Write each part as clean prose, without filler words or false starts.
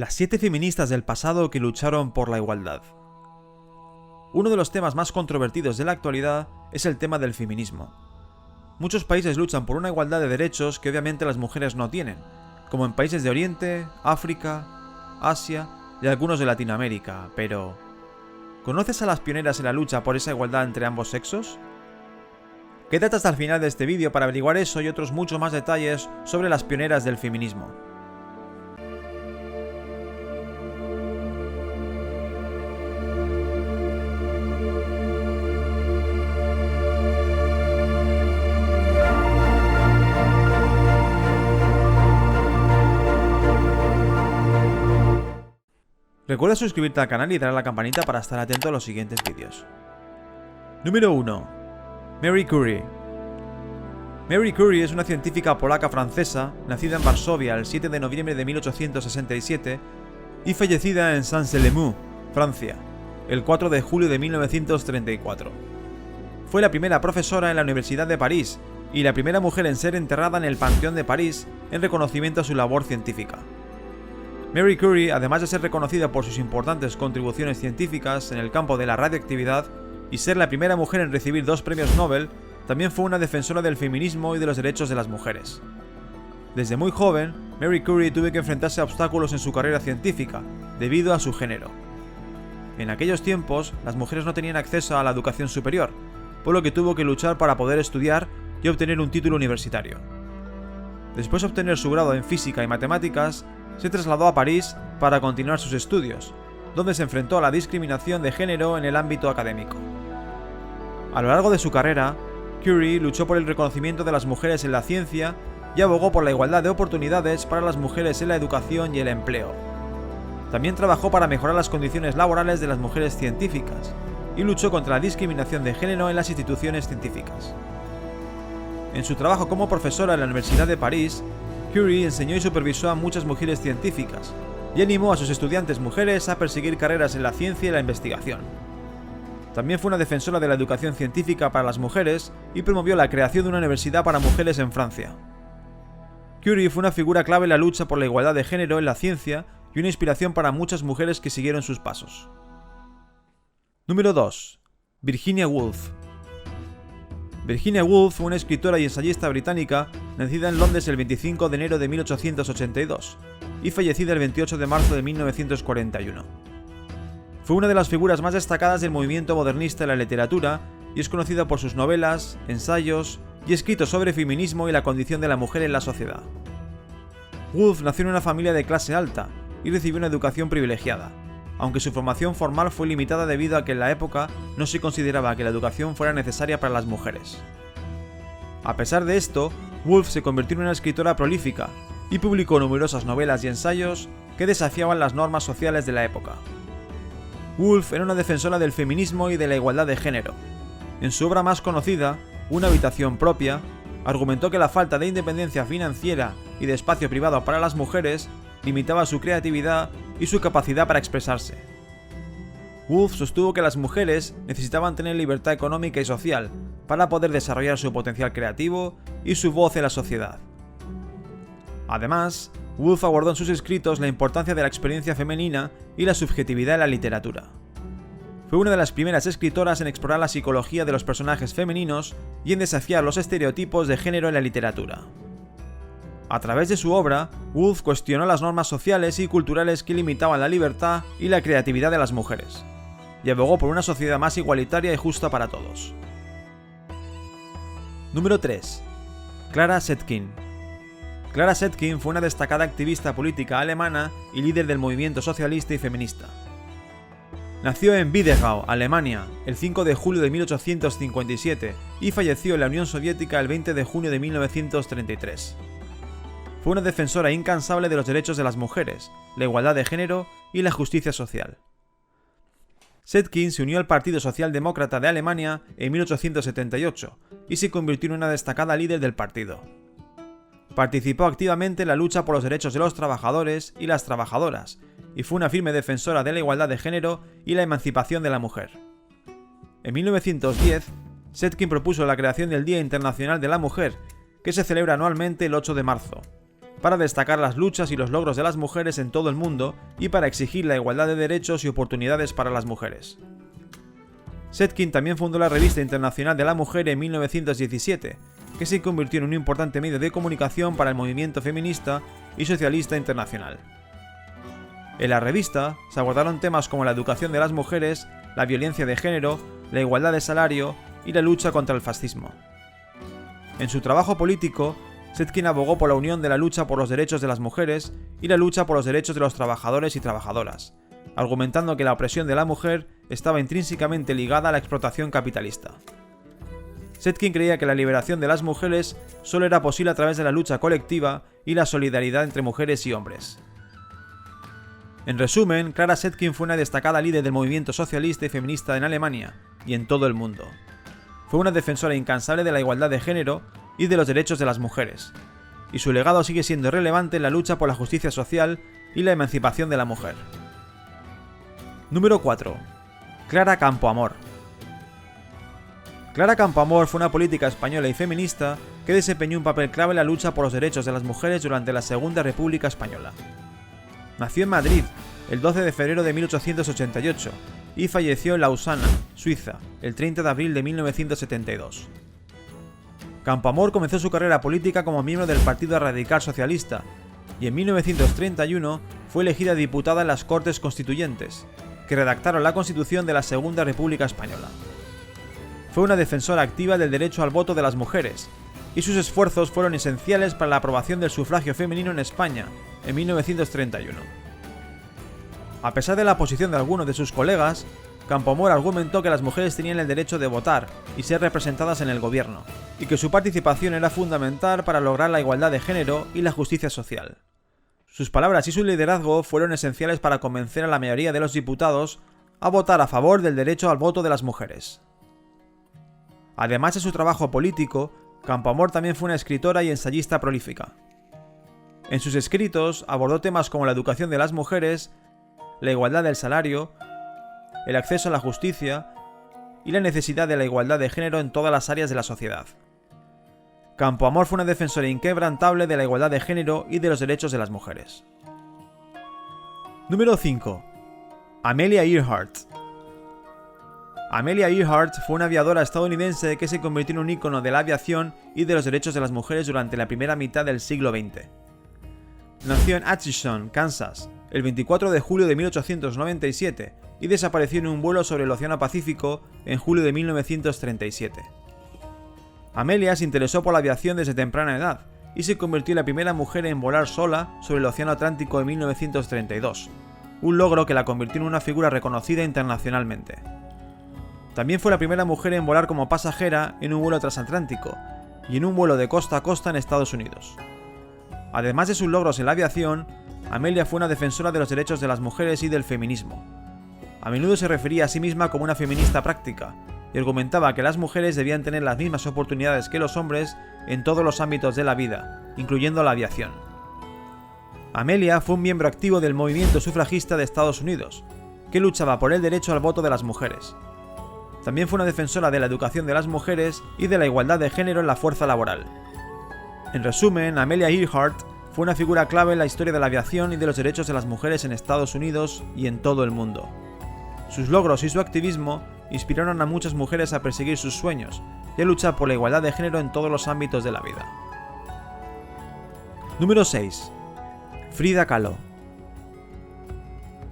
Las 7 feministas del pasado que lucharon por la igualdad. Uno de los temas más controvertidos de la actualidad es el tema del feminismo. Muchos países luchan por una igualdad de derechos que obviamente las mujeres no tienen, como en países de Oriente, África, Asia y algunos de Latinoamérica, pero ¿conoces a las pioneras en la lucha por esa igualdad entre ambos sexos? Quédate hasta el final de este vídeo para averiguar eso y otros muchos más detalles sobre las pioneras del feminismo. Recuerda suscribirte al canal y darle a la campanita para estar atento a los siguientes vídeos. Número 1. Marie Curie. Marie Curie es una científica polaca-francesa, nacida en Varsovia el 7 de noviembre de 1867 y fallecida en Saint-Sélémy, Francia, el 4 de julio de 1934. Fue la primera profesora en la Universidad de París y la primera mujer en ser enterrada en el Panteón de París en reconocimiento a su labor científica. Marie Curie, además de ser reconocida por sus importantes contribuciones científicas en el campo de la radioactividad y ser la primera mujer en recibir 2 premios Nobel, también fue una defensora del feminismo y de los derechos de las mujeres. Desde muy joven, Marie Curie tuvo que enfrentarse a obstáculos en su carrera científica, debido a su género. En aquellos tiempos, las mujeres no tenían acceso a la educación superior, por lo que tuvo que luchar para poder estudiar y obtener un título universitario. Después de obtener su grado en física y matemáticas, se trasladó a París para continuar sus estudios, donde se enfrentó a la discriminación de género en el ámbito académico. A lo largo de su carrera, Curie luchó por el reconocimiento de las mujeres en la ciencia y abogó por la igualdad de oportunidades para las mujeres en la educación y el empleo. También trabajó para mejorar las condiciones laborales de las mujeres científicas y luchó contra la discriminación de género en las instituciones científicas. En su trabajo como profesora en la Universidad de París, Curie enseñó y supervisó a muchas mujeres científicas y animó a sus estudiantes mujeres a perseguir carreras en la ciencia y la investigación. También fue una defensora de la educación científica para las mujeres y promovió la creación de una universidad para mujeres en Francia. Curie fue una figura clave en la lucha por la igualdad de género en la ciencia y una inspiración para muchas mujeres que siguieron sus pasos. Número 2. Virginia Woolf. Virginia Woolf fue una escritora y ensayista británica nacida en Londres el 25 de enero de 1882 y fallecida el 28 de marzo de 1941. Fue una de las figuras más destacadas del movimiento modernista en la literatura y es conocida por sus novelas, ensayos y escritos sobre feminismo y la condición de la mujer en la sociedad. Woolf nació en una familia de clase alta y recibió una educación privilegiada, aunque su formación formal fue limitada debido a que en la época no se consideraba que la educación fuera necesaria para las mujeres. A pesar de esto, Woolf se convirtió en una escritora prolífica y publicó numerosas novelas y ensayos que desafiaban las normas sociales de la época. Woolf era una defensora del feminismo y de la igualdad de género. En su obra más conocida, Una habitación propia, argumentó que la falta de independencia financiera y de espacio privado para las mujeres limitaba su creatividad y su capacidad para expresarse. Woolf sostuvo que las mujeres necesitaban tener libertad económica y social para poder desarrollar su potencial creativo y su voz en la sociedad. Además, Woolf abordó en sus escritos la importancia de la experiencia femenina y la subjetividad en la literatura. Fue una de las primeras escritoras en explorar la psicología de los personajes femeninos y en desafiar los estereotipos de género en la literatura. A través de su obra, Woolf cuestionó las normas sociales y culturales que limitaban la libertad y la creatividad de las mujeres, y abogó por una sociedad más igualitaria y justa para todos. Número 3. Clara Zetkin. Clara Zetkin fue una destacada activista política alemana y líder del movimiento socialista y feminista. Nació en Wiedegau, Alemania, el 5 de julio de 1857 y falleció en la Unión Soviética el 20 de junio de 1933. Fue una defensora incansable de los derechos de las mujeres, la igualdad de género y la justicia social. Zetkin se unió al Partido Socialdemócrata de Alemania en 1878 y se convirtió en una destacada líder del partido. Participó activamente en la lucha por los derechos de los trabajadores y las trabajadoras y fue una firme defensora de la igualdad de género y la emancipación de la mujer. En 1910, Zetkin propuso la creación del Día Internacional de la Mujer, que se celebra anualmente el 8 de marzo. para destacar las luchas y los logros de las mujeres en todo el mundo y para exigir la igualdad de derechos y oportunidades para las mujeres. Zetkin también fundó la Revista Internacional de la Mujer en 1917, que se convirtió en un importante medio de comunicación para el movimiento feminista y socialista internacional. En la revista se abordaron temas como la educación de las mujeres, la violencia de género, la igualdad de salario y la lucha contra el fascismo. En su trabajo político, Zetkin abogó por la unión de la lucha por los derechos de las mujeres y la lucha por los derechos de los trabajadores y trabajadoras, argumentando que la opresión de la mujer estaba intrínsecamente ligada a la explotación capitalista. Zetkin creía que la liberación de las mujeres solo era posible a través de la lucha colectiva y la solidaridad entre mujeres y hombres. En resumen, Clara Zetkin fue una destacada líder del movimiento socialista y feminista en Alemania y en todo el mundo. Fue una defensora incansable de la igualdad de género y de los derechos de las mujeres, y su legado sigue siendo relevante en la lucha por la justicia social y la emancipación de la mujer. Número 4. Clara Campoamor. Clara Campoamor fue una política española y feminista que desempeñó un papel clave en la lucha por los derechos de las mujeres durante la Segunda República Española. Nació en Madrid el 12 de febrero de 1888 y falleció en Lausana, Suiza, el 30 de abril de 1972. Campoamor comenzó su carrera política como miembro del Partido Radical Socialista y en 1931 fue elegida diputada en las Cortes Constituyentes, que redactaron la Constitución de la Segunda República Española. Fue una defensora activa del derecho al voto de las mujeres, y sus esfuerzos fueron esenciales para la aprobación del sufragio femenino en España en 1931. A pesar de la oposición de algunos de sus colegas, Campoamor argumentó que las mujeres tenían el derecho de votar y ser representadas en el gobierno, y que su participación era fundamental para lograr la igualdad de género y la justicia social. Sus palabras y su liderazgo fueron esenciales para convencer a la mayoría de los diputados a votar a favor del derecho al voto de las mujeres. Además de su trabajo político, Campoamor también fue una escritora y ensayista prolífica. En sus escritos abordó temas como la educación de las mujeres, la igualdad del salario, el acceso a la justicia y la necesidad de la igualdad de género en todas las áreas de la sociedad. Campoamor fue una defensora inquebrantable de la igualdad de género y de los derechos de las mujeres. Número 5. Amelia Earhart. Amelia Earhart fue una aviadora estadounidense que se convirtió en un ícono de la aviación y de los derechos de las mujeres durante la primera mitad del siglo XX. Nació en Atchison, Kansas, el 24 de julio de 1897 y desapareció en un vuelo sobre el Océano Pacífico en julio de 1937. Amelia se interesó por la aviación desde temprana edad y se convirtió en la primera mujer en volar sola sobre el Océano Atlántico en 1932, un logro que la convirtió en una figura reconocida internacionalmente. También fue la primera mujer en volar como pasajera en un vuelo transatlántico y en un vuelo de costa a costa en Estados Unidos. Además de sus logros en la aviación, Amelia fue una defensora de los derechos de las mujeres y del feminismo. A menudo se refería a sí misma como una feminista práctica y argumentaba que las mujeres debían tener las mismas oportunidades que los hombres en todos los ámbitos de la vida, incluyendo la aviación. Amelia fue un miembro activo del movimiento sufragista de Estados Unidos, que luchaba por el derecho al voto de las mujeres. También fue una defensora de la educación de las mujeres y de la igualdad de género en la fuerza laboral. En resumen, Amelia Earhart fue una figura clave en la historia de la aviación y de los derechos de las mujeres en Estados Unidos y en todo el mundo. Sus logros y su activismo inspiraron a muchas mujeres a perseguir sus sueños y a luchar por la igualdad de género en todos los ámbitos de la vida. Número 6. Frida Kahlo.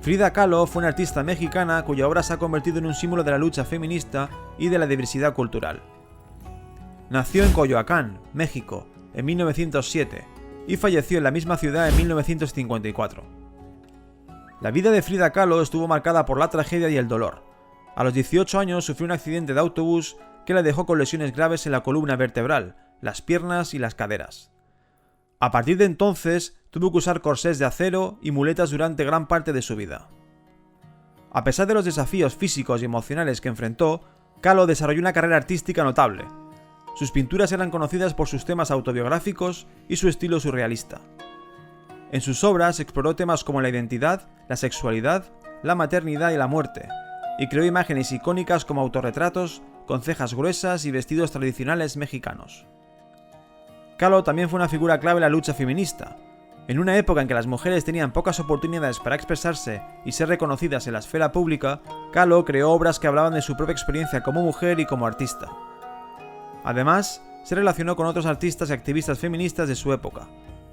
Frida Kahlo fue una artista mexicana cuya obra se ha convertido en un símbolo de la lucha feminista y de la diversidad cultural. Nació en Coyoacán, México, en 1907 y falleció en la misma ciudad en 1954. La vida de Frida Kahlo estuvo marcada por la tragedia y el dolor. A los 18 años sufrió un accidente de autobús que la dejó con lesiones graves en la columna vertebral, las piernas y las caderas. A partir de entonces tuvo que usar corsés de acero y muletas durante gran parte de su vida. A pesar de los desafíos físicos y emocionales que enfrentó, Kahlo desarrolló una carrera artística notable. Sus pinturas eran conocidas por sus temas autobiográficos y su estilo surrealista. En sus obras exploró temas como la identidad, la sexualidad, la maternidad y la muerte, y creó imágenes icónicas como autorretratos, con cejas gruesas y vestidos tradicionales mexicanos. Kahlo también fue una figura clave en la lucha feminista, En una época en que las mujeres tenían pocas oportunidades para expresarse y ser reconocidas en la esfera pública, Kahlo creó obras que hablaban de su propia experiencia como mujer y como artista. Además, se relacionó con otros artistas y activistas feministas de su época,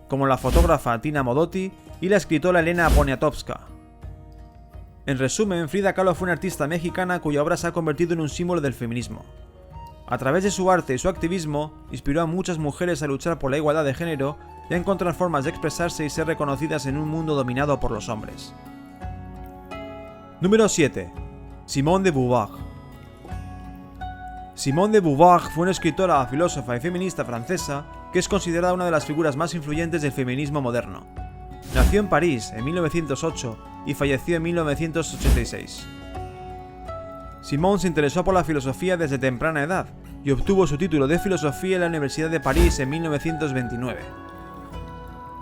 como la fotógrafa Tina Modotti y la escritora Elena Poniatowska. En resumen, Frida Kahlo fue una artista mexicana cuya obra se ha convertido en un símbolo del feminismo. A través de su arte y su activismo, inspiró a muchas mujeres a luchar por la igualdad de género y a encontrar formas de expresarse y ser reconocidas en un mundo dominado por los hombres. Número 7. Simone de Beauvoir. Simone de Beauvoir fue una escritora, filósofa y feminista francesa que es considerada una de las figuras más influyentes del feminismo moderno. Nació en París en 1908 y falleció en 1986. Simone se interesó por la filosofía desde temprana edad y obtuvo su título de filosofía en la Universidad de París en 1929.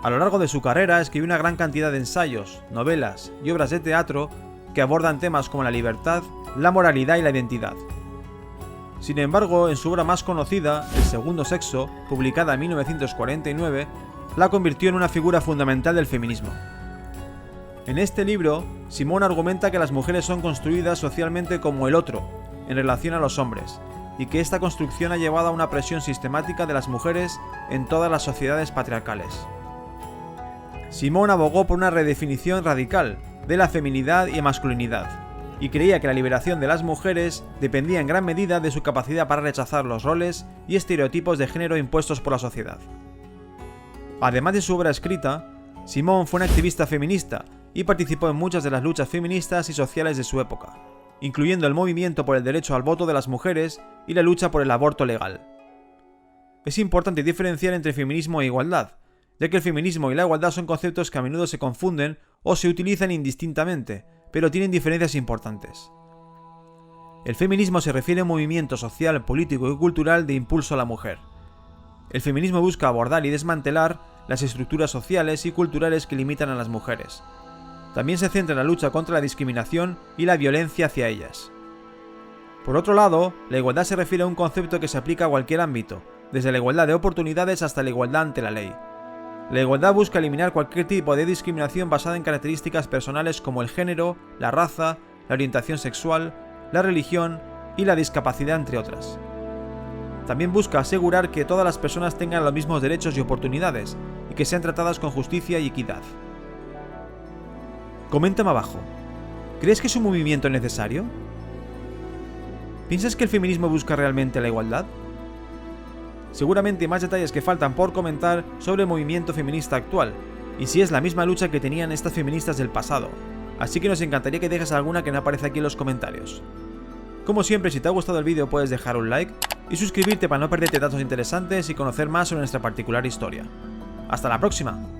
A lo largo de su carrera escribió una gran cantidad de ensayos, novelas y obras de teatro que abordan temas como la libertad, la moralidad y la identidad. Sin embargo, en su obra más conocida, El segundo sexo, publicada en 1949, la convirtió en una figura fundamental del feminismo. En este libro, Simone argumenta que las mujeres son construidas socialmente como el otro, en relación a los hombres, y que esta construcción ha llevado a una presión sistemática de las mujeres en todas las sociedades patriarcales. Simone abogó por una redefinición radical de la feminidad y masculinidad, y creía que la liberación de las mujeres dependía en gran medida de su capacidad para rechazar los roles y estereotipos de género impuestos por la sociedad. Además de su obra escrita, Simone fue una activista feminista y participó en muchas de las luchas feministas y sociales de su época, incluyendo el movimiento por el derecho al voto de las mujeres y la lucha por el aborto legal. Es importante diferenciar entre feminismo e igualdad, ya que el feminismo y la igualdad son conceptos que a menudo se confunden o se utilizan indistintamente, pero tienen diferencias importantes. El feminismo se refiere a un movimiento social, político y cultural de impulso a la mujer. El feminismo busca abordar y desmantelar las estructuras sociales y culturales que limitan a las mujeres. También se centra en la lucha contra la discriminación y la violencia hacia ellas. Por otro lado, la igualdad se refiere a un concepto que se aplica a cualquier ámbito, desde la igualdad de oportunidades hasta la igualdad ante la ley. La igualdad busca eliminar cualquier tipo de discriminación basada en características personales como el género, la raza, la orientación sexual, la religión y la discapacidad, entre otras. También busca asegurar que todas las personas tengan los mismos derechos y oportunidades y que sean tratadas con justicia y equidad. Coméntame abajo. ¿Crees que es un movimiento necesario? ¿Piensas que el feminismo busca realmente la igualdad? Seguramente hay más detalles que faltan por comentar sobre el movimiento feminista actual, y si es la misma lucha que tenían estas feministas del pasado, así que nos encantaría que dejes alguna que no aparece aquí en los comentarios. Como siempre, si te ha gustado el vídeo puedes dejar un like y suscribirte para no perderte datos interesantes y conocer más sobre nuestra particular historia. ¡Hasta la próxima!